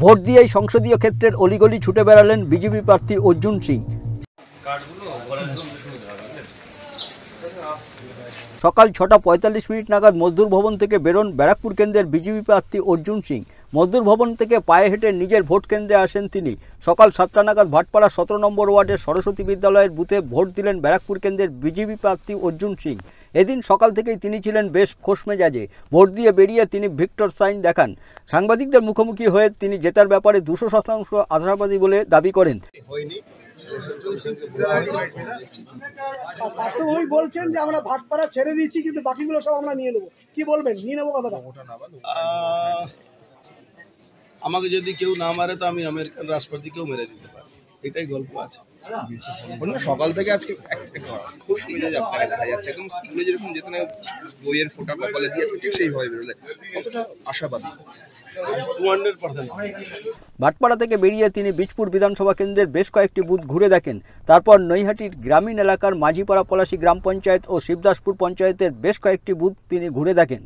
Vote দিয়েই সংসদীয় ক্ষেত্রের অলিগলি ছুটে বেড়ালেন বিজেপি প্রার্থী অর্জুন সিং। সকাল 6:45 নাগাদ মজদুর ভবন থেকে বেরোন ব্যারাকপুর কেন্দ্রের বিজেপি প্রার্থী অর্জুন সিং। মজদুর ভবন থেকে পায়ে হেঁটে নিজের ভোট কেন্দ্রে আসেন তিনি। সকাল 7টা নাগাদ ভাটপাড়া 17 নম্বর ওয়ার্ডের সরস্বতী বিদ্যালয়ের বুথে ভোট দিলেন ব্যারাকপুর কেন্দ্রের বিজেপি প্রার্থী অর্জুন সিং। এদিন সকাল থেকেই তিনি ছিলেন বেশ খোশমেজাজে। ভোট দিয়ে বেরিয়ে তিনি ভিক্টর সাইন দেখান। সাংবাদিকদের মুখোমুখি হয়ে তিনি জেতার ব্যাপারে 200% আশাবাদী বলে দাবি করেন। বলছেন যে আমরা ভাটপাড়া ছেড়ে দিয়েছি, কিন্তু বাকিগুলো সব আমরা নিয়ে নেবো। কি বলবেন? নিয়ে নেবো কথাটা। আমাকে যদি কেউ না মারে তো আমি আমেরিকান রাষ্ট্রপতিকেও মেরে দিতে পারি, এটাই গল্প আছে। সকাল থেকে আজকে খুব মেজাজ আপনাকে দেখা যাচ্ছে, একদম স্কুলে যেরকম যেখানে বইয়ের ফোটা কপালে দিয়েছে ঠিক সেইভাবে বেরোলে কতটা আশাবাদী? 200%। ভাটপাড়া থেকে বেরিয়ে তিনি বীজপুর বিধানসভা কেন্দ্রের বেশ কয়েকটি বুথ ঘুরে দেখেন। তারপর নৈহাটির গ্রামীণ এলাকার মাঝিপাড়া পলাশী গ্রাম পঞ্চায়েত ও শিবদাসপুর পঞ্চায়েতের বেশ কয়েকটি বুথ তিনি ঘুরে দেখেন।